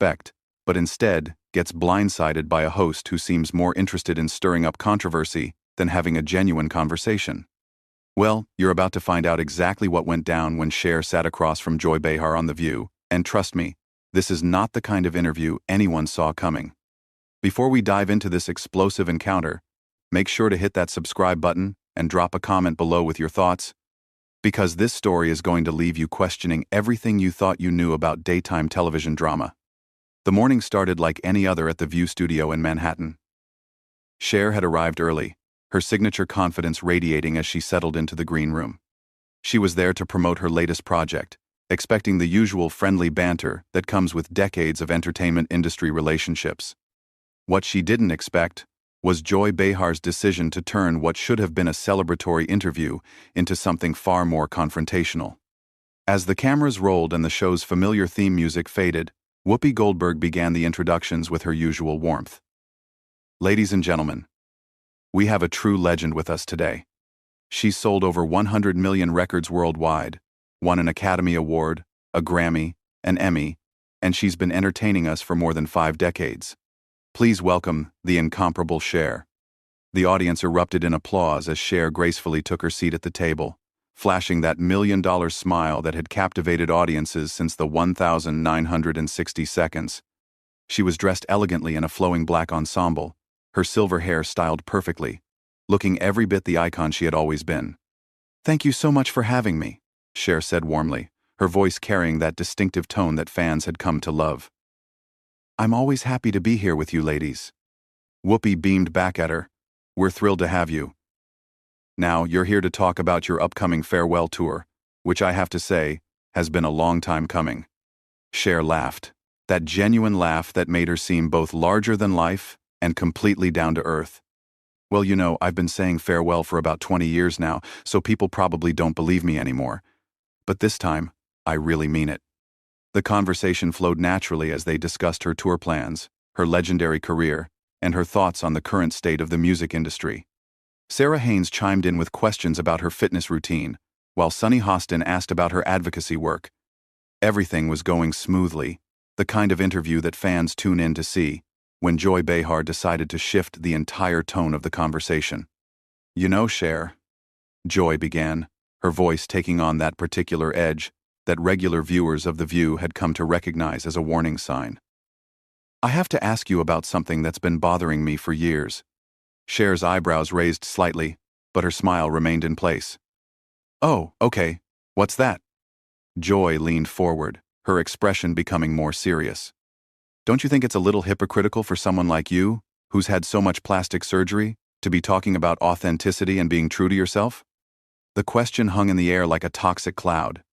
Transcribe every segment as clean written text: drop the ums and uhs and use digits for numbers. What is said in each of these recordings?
expect, but instead gets blindsided by a host who seems more interested in stirring up controversy than having a genuine conversation. Well, you're about to find out exactly what went down when Cher sat across from Joy Behar on The View, and trust me, this is not the kind of interview anyone saw coming. Before we dive into this explosive encounter, make sure to hit that subscribe button and drop a comment below with your thoughts, because this story is going to leave you questioning everything you thought you knew about daytime television drama. The morning started like any other at the View studio in Manhattan. Cher had arrived early, her signature confidence radiating as she settled into the green room. She was there to promote her latest project, expecting the usual friendly banter that comes with decades of entertainment industry relationships. What she didn't expect was Joy Behar's decision to turn what should have been a celebratory interview into something far more confrontational. As the cameras rolled and the show's familiar theme music faded, Whoopi Goldberg began the introductions with her usual warmth. Ladies and gentlemen, we have a true legend with us today. She's sold over 100 million records worldwide, won an Academy Award, a Grammy, an Emmy, and she's been entertaining us for more than 5 decades. Please welcome the incomparable Cher. The audience erupted in applause as Cher gracefully took her seat at the table, flashing that $1,000,000 smile that had captivated audiences since the 1960 seconds. She was dressed elegantly in a flowing black ensemble, her silver hair styled perfectly, looking every bit the icon she had always been. "Thank you so much for having me," Cher said warmly, her voice carrying that distinctive tone that fans had come to love. "I'm always happy to be here with you ladies." Whoopi beamed back at her. "We're thrilled to have you. Now, you're here to talk about your upcoming farewell tour, which I have to say, has been a long time coming." Cher laughed, that genuine laugh that made her seem both larger than life and completely down to earth. "Well, you know, I've been saying farewell for about 20 years now, so people probably don't believe me anymore. But this time, I really mean it." The conversation flowed naturally as they discussed her tour plans, her legendary career, and her thoughts on the current state of the music industry. Sarah Haynes chimed in with questions about her fitness routine, while Sunny Hostin asked about her advocacy work. Everything was going smoothly, the kind of interview that fans tune in to see, when Joy Behar decided to shift the entire tone of the conversation. "You know, Cher," Joy began, her voice taking on that particular edge that regular viewers of The View had come to recognize as a warning sign. "I have to ask you about something that's been bothering me for years." Cher's eyebrows raised slightly, but her smile remained in place. "Oh, okay. What's that?" Joy leaned forward, her expression becoming more serious. "Don't you think it's a little hypocritical for someone like you, who's had so much plastic surgery, to be talking about authenticity and being true to yourself?" The question hung in the air like a toxic cloud.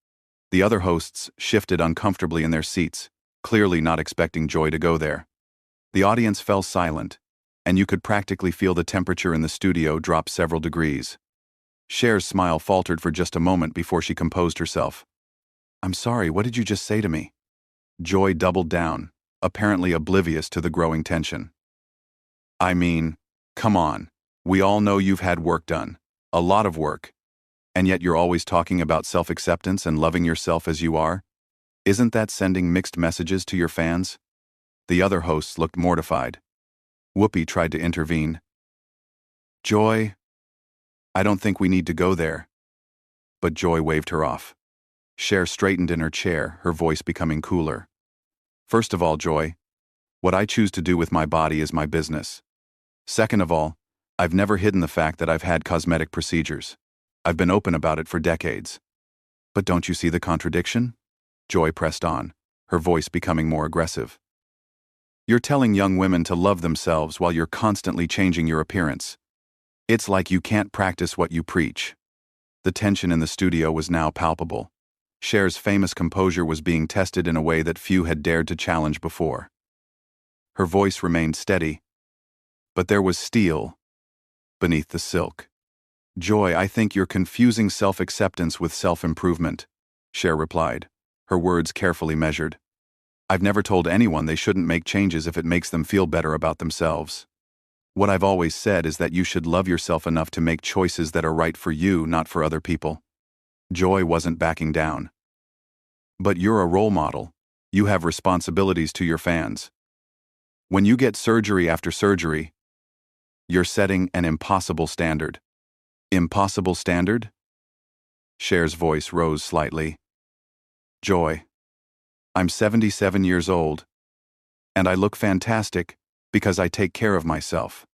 The other hosts shifted uncomfortably in their seats, clearly not expecting Joy to go there. The audience fell silent, and you could practically feel the temperature in the studio drop several degrees. Cher's smile faltered for just a moment before she composed herself. "I'm sorry, what did you just say to me?" Joy doubled down, apparently oblivious to the growing tension. "I mean, come on. We all know you've had work done. A lot of work. And yet you're always talking about self-acceptance and loving yourself as you are. Isn't that sending mixed messages to your fans?" The other hosts looked mortified. Whoopi tried to intervene. "Joy, I don't think we need to go there." But Joy waved her off. Cher straightened in her chair, her voice becoming cooler. "First of all, Joy, what I choose to do with my body is my business. Second of all, I've never hidden the fact that I've had cosmetic procedures. I've been open about it for decades." "But don't you see the contradiction?" Joy pressed on, her voice becoming more aggressive. "You're telling young women to love themselves while you're constantly changing your appearance. It's like you can't practice what you preach." The tension in the studio was now palpable. Cher's famous composure was being tested in a way that few had dared to challenge before. Her voice remained steady, but there was steel beneath the silk. "Joy, I think you're confusing self-acceptance with self-improvement," Cher replied, her words carefully measured. "I've never told anyone they shouldn't make changes if it makes them feel better about themselves. What I've always said is that you should love yourself enough to make choices that are right for you, not for other people." Joy wasn't backing down. "But you're a role model. You have responsibilities to your fans. When you get surgery after surgery, you're setting an impossible standard. Impossible standard? Cher's voice rose slightly. Joy, I'm 77 years old, and I look fantastic because I take care of myself.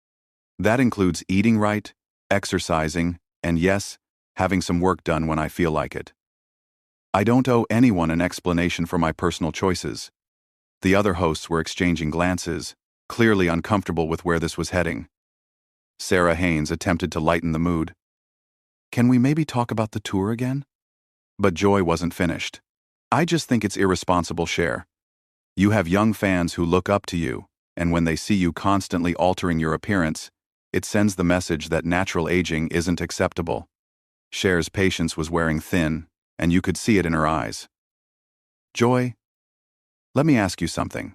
That includes eating right, exercising, and yes, having some work done when I feel like it. I don't owe anyone an explanation for my personal choices. The other hosts were exchanging glances, clearly uncomfortable with where this was heading. Sarah Haynes attempted to lighten the mood. Can we maybe talk about the tour again? But Joy wasn't finished. I just think it's irresponsible, Cher. You have young fans who look up to you, and when they see you constantly altering your appearance, it sends the message that natural aging isn't acceptable. Cher's patience was wearing thin, and you could see it in her eyes. Joy, let me ask you something.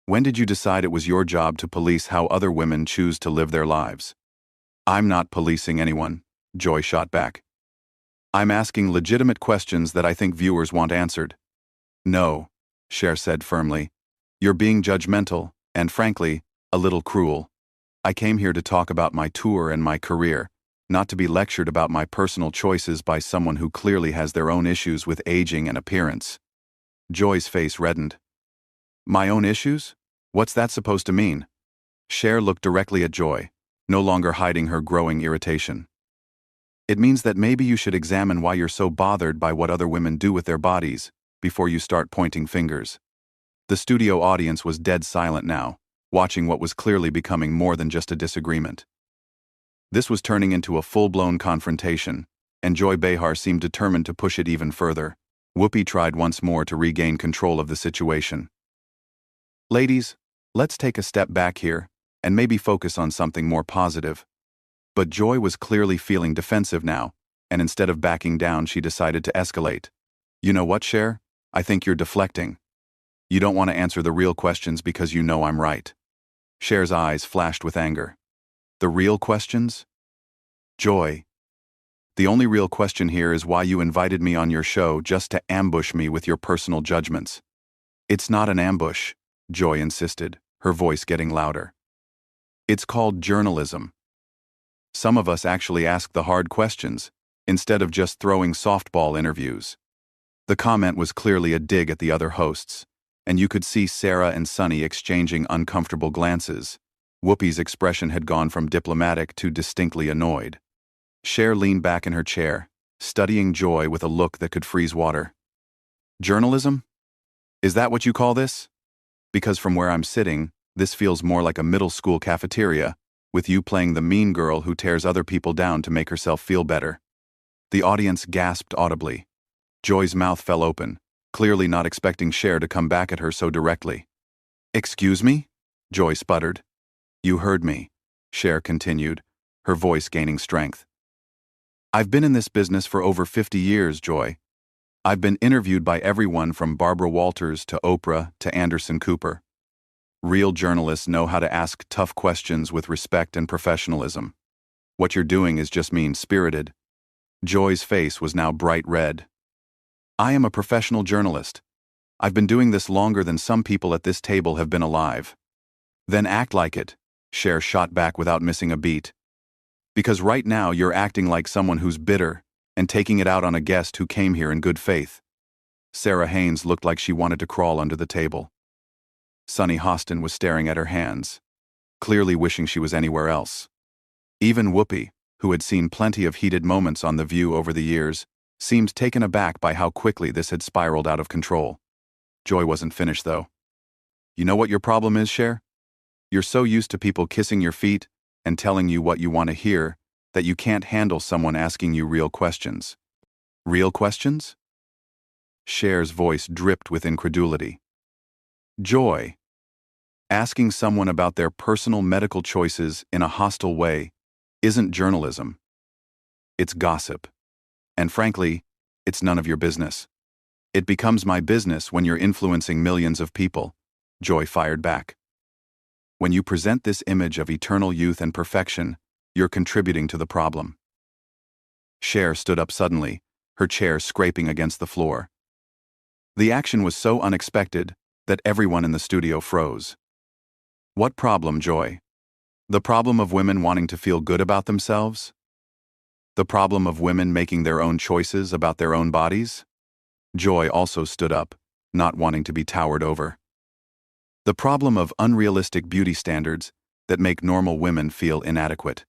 When did you decide it was your job to police how other women choose to live their lives? I'm not policing anyone, Joy shot back. I'm asking legitimate questions that I think viewers want answered. No, Cher said firmly. You're being judgmental, and frankly, a little cruel. I came here to talk about my tour and my career, not to be lectured about my personal choices by someone who clearly has their own issues with aging and appearance. Joy's face reddened. My own issues? What's that supposed to mean? Cher looked directly at Joy, no longer hiding her growing irritation. It means that maybe you should examine why you're so bothered by what other women do with their bodies before you start pointing fingers. The studio audience was dead silent now, watching what was clearly becoming more than just a disagreement. This was turning into a full-blown confrontation, and Joy Behar seemed determined to push it even further. Whoopi tried once more to regain control of the situation. Ladies, let's take a step back here, and maybe focus on something more positive. But Joy was clearly feeling defensive now, and instead of backing down, she decided to escalate. You know what, Cher? I think you're deflecting. You don't want to answer the real questions because you know I'm right. Cher's eyes flashed with anger. The real questions? Joy. The only real question here is why you invited me on your show just to ambush me with your personal judgments. It's not an ambush, Joy insisted, her voice getting louder. It's called journalism. Some of us actually ask the hard questions, instead of just throwing softball interviews. The comment was clearly a dig at the other hosts, and you could see Sarah and Sunny exchanging uncomfortable glances. Whoopi's expression had gone from diplomatic to distinctly annoyed. Cher leaned back in her chair, studying Joy with a look that could freeze water. Journalism? Is that what you call this? Because from where I'm sitting, this feels more like a middle school cafeteria, with you playing the mean girl who tears other people down to make herself feel better. The audience gasped audibly. Joy's mouth fell open, clearly not expecting Cher to come back at her so directly. Excuse me? Joy sputtered. You heard me, Cher continued, her voice gaining strength. I've been in this business for over 50 years, Joy. I've been interviewed by everyone from Barbara Walters to Oprah to Anderson Cooper. Real journalists know how to ask tough questions with respect and professionalism. What you're doing is just mean-spirited. Joy's face was now bright red. I am a professional journalist. I've been doing this longer than some people at this table have been alive. Then act like it, Cher shot back without missing a beat. Because right now you're acting like someone who's bitter and taking it out on a guest who came here in good faith. Sarah Haynes looked like she wanted to crawl under the table. Sunny Hostin was staring at her hands, clearly wishing she was anywhere else. Even Whoopi, who had seen plenty of heated moments on The View over the years, seemed taken aback by how quickly this had spiraled out of control. Joy wasn't finished, though. You know what your problem is, Cher? You're so used to people kissing your feet and telling you what you want to hear that you can't handle someone asking you real questions. Real questions? Cher's voice dripped with incredulity. Joy. Asking someone about their personal medical choices in a hostile way isn't journalism. It's gossip. And frankly, it's none of your business. It becomes my business when you're influencing millions of people, Joy fired back. When you present this image of eternal youth and perfection, you're contributing to the problem. Cher stood up suddenly, her chair scraping against the floor. The action was so unexpected that everyone in the studio froze. What problem, Joy? The problem of women wanting to feel good about themselves? The problem of women making their own choices about their own bodies? Joy also stood up, not wanting to be towered over. The problem of unrealistic beauty standards that make normal women feel inadequate.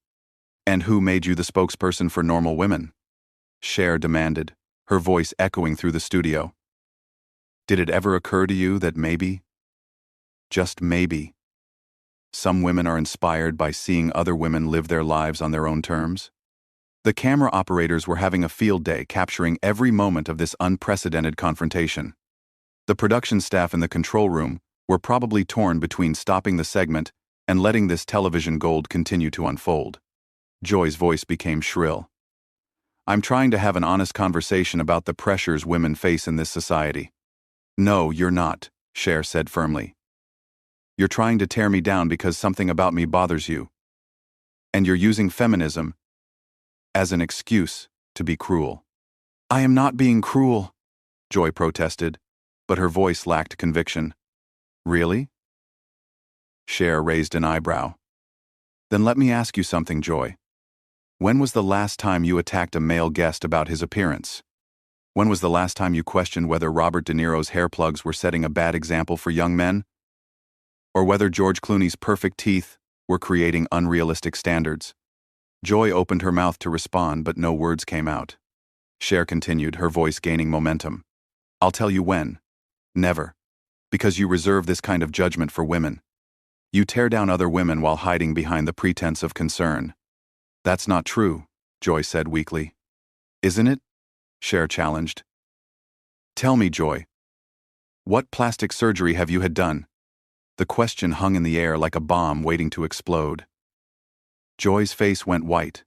And who made you the spokesperson for normal women? Cher demanded, her voice echoing through the studio. Did it ever occur to you that maybe, just maybe, some women are inspired by seeing other women live their lives on their own terms? The camera operators were having a field day capturing every moment of this unprecedented confrontation. The production staff in the control room were probably torn between stopping the segment and letting this television gold continue to unfold. Joy's voice became shrill. I'm trying to have an honest conversation about the pressures women face in this society. No, you're not, Cher said firmly. You're trying to tear me down because something about me bothers you. And you're using feminism as an excuse to be cruel. I am not being cruel, Joy protested, but her voice lacked conviction. Really? Cher raised an eyebrow. Then let me ask you something, Joy. When was the last time you attacked a male guest about his appearance? When was the last time you questioned whether Robert De Niro's hair plugs were setting a bad example for young men? Or whether George Clooney's perfect teeth were creating unrealistic standards? Joy opened her mouth to respond, but no words came out. Cher continued, her voice gaining momentum. I'll tell you when. Never. Because you reserve this kind of judgment for women. You tear down other women while hiding behind the pretense of concern. That's not true, Joy said weakly. Isn't it? Cher challenged. Tell me, Joy. What plastic surgery have you had done? The question hung in the air like a bomb waiting to explode. Joy's face went white,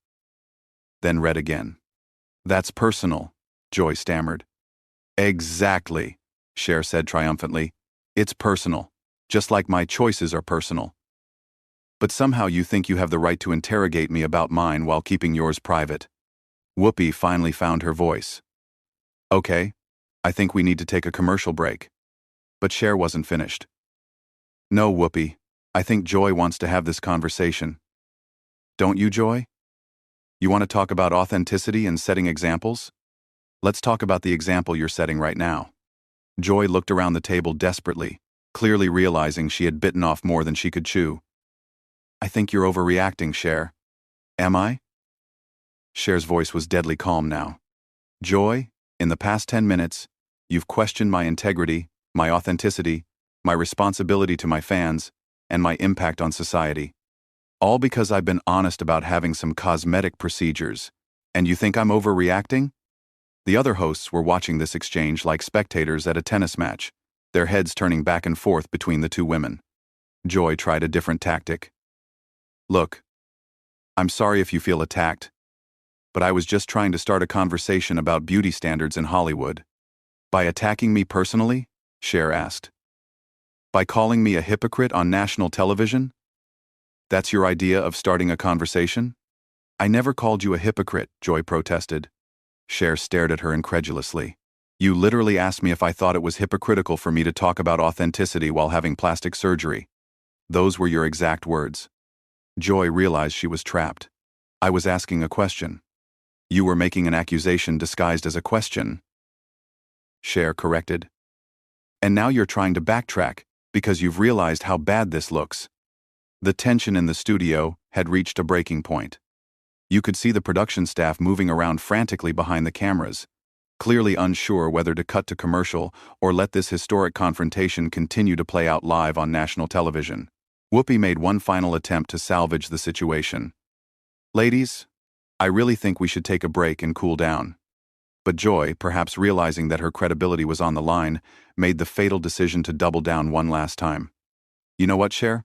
then red again. That's personal, Joy stammered. Exactly, Cher said triumphantly. It's personal, just like my choices are personal. But somehow you think you have the right to interrogate me about mine while keeping yours private. Whoopi finally found her voice. Okay, I think we need to take a commercial break. But Cher wasn't finished. No, Whoopi, I think Joy wants to have this conversation. Don't you, Joy? You want to talk about authenticity and setting examples? Let's talk about the example you're setting right now. Joy looked around the table desperately, clearly realizing she had bitten off more than she could chew. I think you're overreacting, Cher. Am I? Cher's voice was deadly calm now. Joy, in the past 10 minutes, you've questioned my integrity, my authenticity, my responsibility to my fans, and my impact on society. All because I've been honest about having some cosmetic procedures. And you think I'm overreacting? The other hosts were watching this exchange like spectators at a tennis match, their heads turning back and forth between the two women. Joy tried a different tactic. Look, I'm sorry if you feel attacked, but I was just trying to start a conversation about beauty standards in Hollywood. By attacking me personally? Cher asked. By calling me a hypocrite on national television? That's your idea of starting a conversation? I never called you a hypocrite, Joy protested. Cher stared at her incredulously. You literally asked me if I thought it was hypocritical for me to talk about authenticity while having plastic surgery. Those were your exact words. Joy realized she was trapped. I was asking a question. You were making an accusation disguised as a question. Cher corrected. And now you're trying to backtrack because you've realized how bad this looks. The tension in the studio had reached a breaking point. You could see the production staff moving around frantically behind the cameras, clearly unsure whether to cut to commercial or let this historic confrontation continue to play out live on national television. Whoopi made one final attempt to salvage the situation. Ladies, I really think we should take a break and cool down. But Joy, perhaps realizing that her credibility was on the line, made the fatal decision to double down one last time. You know what, Cher?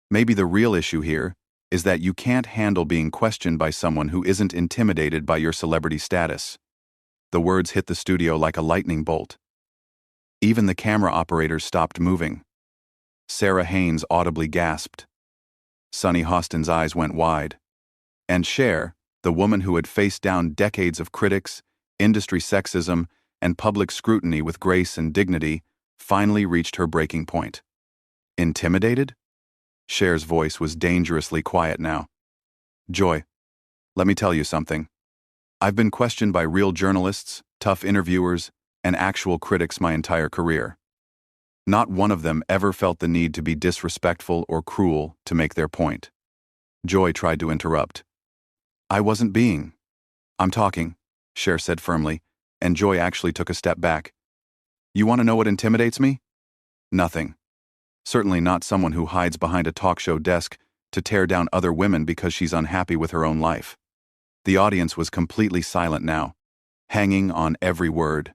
Maybe the real issue here is that you can't handle being questioned by someone who isn't intimidated by your celebrity status. The words hit the studio like a lightning bolt. Even the camera operators stopped moving. Sarah Haynes audibly gasped. Sunny Hostin's eyes went wide. And Cher, the woman who had faced down decades of critics, industry sexism, and public scrutiny with grace and dignity, finally reached her breaking point. Intimidated? Cher's voice was dangerously quiet now. Joy, let me tell you something. I've been questioned by real journalists, tough interviewers, and actual critics my entire career. Not one of them ever felt the need to be disrespectful or cruel to make their point. Joy tried to interrupt. I wasn't being. I'm talking, Cher said firmly, and Joy actually took a step back. You want to know what intimidates me? Nothing. Certainly not someone who hides behind a talk show desk to tear down other women because she's unhappy with her own life. The audience was completely silent now, hanging on every word.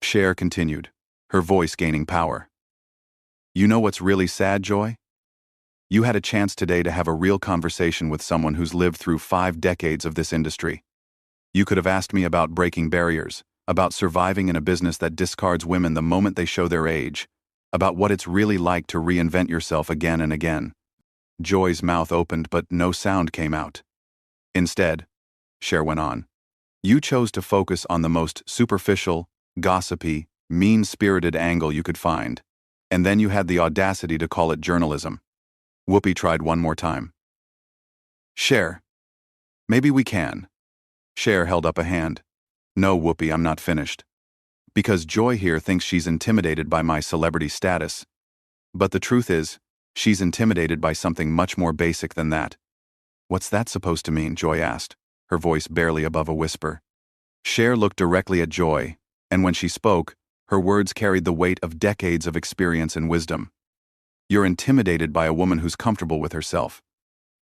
Cher continued, her voice gaining power. You know what's really sad, Joy? You had a chance today to have a real conversation with someone who's lived through 5 decades of this industry. You could have asked me about breaking barriers, about surviving in a business that discards women the moment they show their age, about what it's really like to reinvent yourself again and again. Joy's mouth opened, but no sound came out. Instead, Cher went on, you chose to focus on the most superficial, gossipy, mean-spirited angle you could find, and then you had the audacity to call it journalism. Whoopi tried one more time. Cher, maybe we can. Cher held up a hand. No, Whoopi, I'm not finished. Because Joy here thinks she's intimidated by my celebrity status. But the truth is, she's intimidated by something much more basic than that. What's that supposed to mean? Joy asked, her voice barely above a whisper. Cher looked directly at Joy, and when she spoke, her words carried the weight of decades of experience and wisdom. You're intimidated by a woman who's comfortable with herself.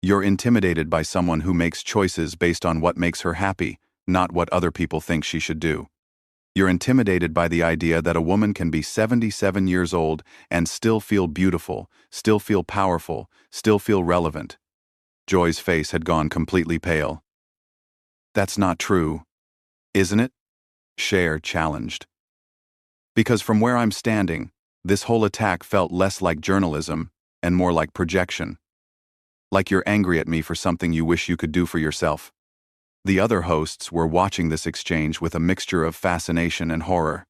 You're intimidated by someone who makes choices based on what makes her happy, not what other people think she should do. You're intimidated by the idea that a woman can be 77 years old and still feel beautiful, still feel powerful, still feel relevant. Joy's face had gone completely pale. That's not true, isn't it? Cher challenged. Because from where I'm standing, this whole attack felt less like journalism and more like projection. Like you're angry at me for something you wish you could do for yourself. The other hosts were watching this exchange with a mixture of fascination and horror.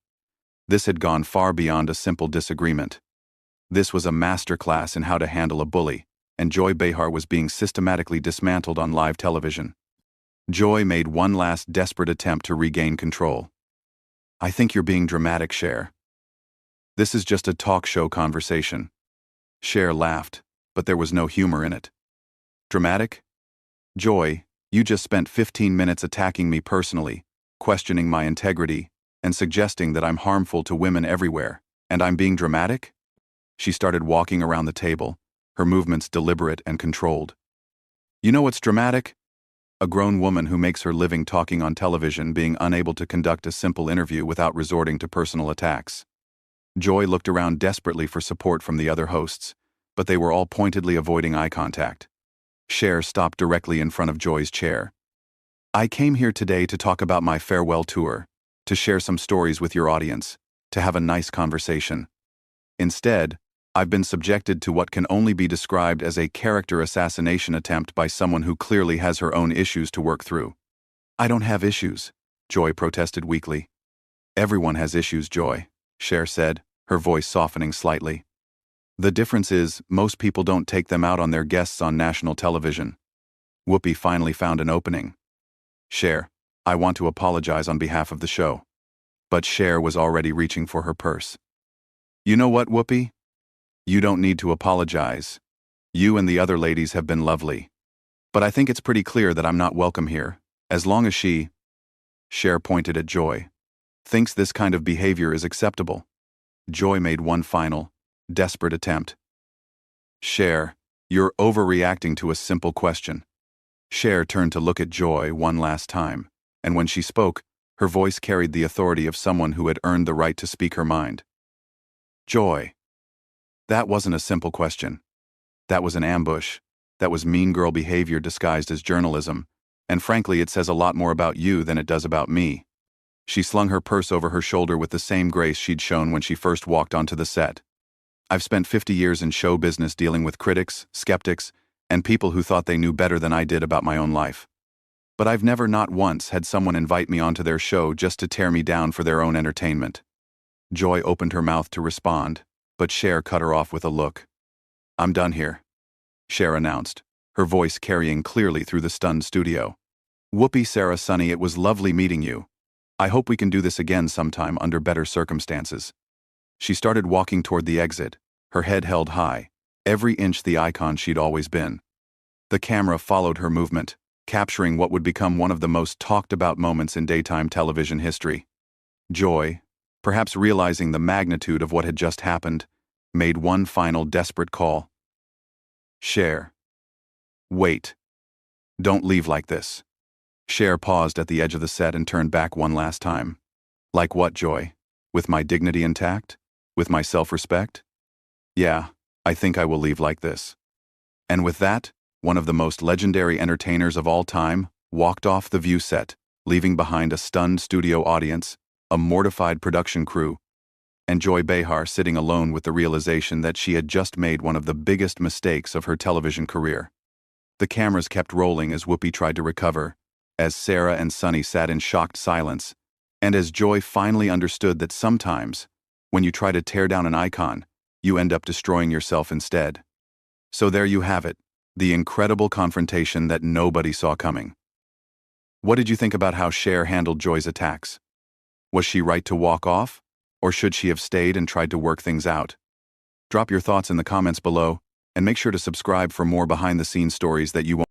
This had gone far beyond a simple disagreement. This was a masterclass in how to handle a bully, and Joy Behar was being systematically dismantled on live television. Joy made one last desperate attempt to regain control. I think you're being dramatic, Cher. This is just a talk show conversation. Cher laughed, but there was no humor in it. Dramatic? Joy, you just spent 15 minutes attacking me personally, questioning my integrity, and suggesting that I'm harmful to women everywhere, and I'm being dramatic? She started walking around the table, her movements deliberate and controlled. You know what's dramatic? A grown woman who makes her living talking on television being unable to conduct a simple interview without resorting to personal attacks. Joy looked around desperately for support from the other hosts, but they were all pointedly avoiding eye contact. Cher stopped directly in front of Joy's chair. I came here today to talk about my farewell tour, to share some stories with your audience, to have a nice conversation. Instead, I've been subjected to what can only be described as a character assassination attempt by someone who clearly has her own issues to work through. I don't have issues, Joy protested weakly. Everyone has issues, Joy, Cher said, her voice softening slightly. The difference is, most people don't take them out on their guests on national television. Whoopi finally found an opening. Cher, I want to apologize on behalf of the show. But Cher was already reaching for her purse. You know what, Whoopi? You don't need to apologize. You and the other ladies have been lovely. But I think it's pretty clear that I'm not welcome here, as long as she, Cher pointed at Joy, thinks this kind of behavior is acceptable. Joy made one final, desperate attempt. Cher, you're overreacting to a simple question. Cher turned to look at Joy one last time, and when she spoke, her voice carried the authority of someone who had earned the right to speak her mind. Joy. That wasn't a simple question. That was an ambush. That was mean girl behavior disguised as journalism, and frankly it says a lot more about you than it does about me. She slung her purse over her shoulder with the same grace she'd shown when she first walked onto the set. I've spent 50 years in show business dealing with critics, skeptics, and people who thought they knew better than I did about my own life. but I've never not once had someone invite me onto their show just to tear me down for their own entertainment. Joy opened her mouth to respond, but Cher cut her off with a look. I'm done here, Cher announced, her voice carrying clearly through the stunned studio. Whoopee, Sarah, Sunny, it was lovely meeting you. I hope we can do this again sometime under better circumstances. She started walking toward the exit, her head held high, every inch the icon she'd always been. The camera followed her movement, capturing what would become one of the most talked-about moments in daytime television history. Joy, perhaps realizing the magnitude of what had just happened, made one final desperate call. Cher. Wait. Don't leave like this. Cher paused at the edge of the set and turned back one last time. Like what, Joy? With my dignity intact? With my self-respect? Yeah, I think I will leave like this. And with that, one of the most legendary entertainers of all time walked off the View set, leaving behind a stunned studio audience, a mortified production crew, and Joy Behar sitting alone with the realization that she had just made one of the biggest mistakes of her television career. The cameras kept rolling as Whoopi tried to recover, as Sarah and Sunny sat in shocked silence, and as Joy finally understood that sometimes, when you try to tear down an icon, you end up destroying yourself instead. So there you have it, the incredible confrontation that nobody saw coming. What did you think about how Cher handled Joy's attacks? Was she right to walk off, or should she have stayed and tried to work things out? Drop your thoughts in the comments below, and make sure to subscribe for more behind-the-scenes stories that you won't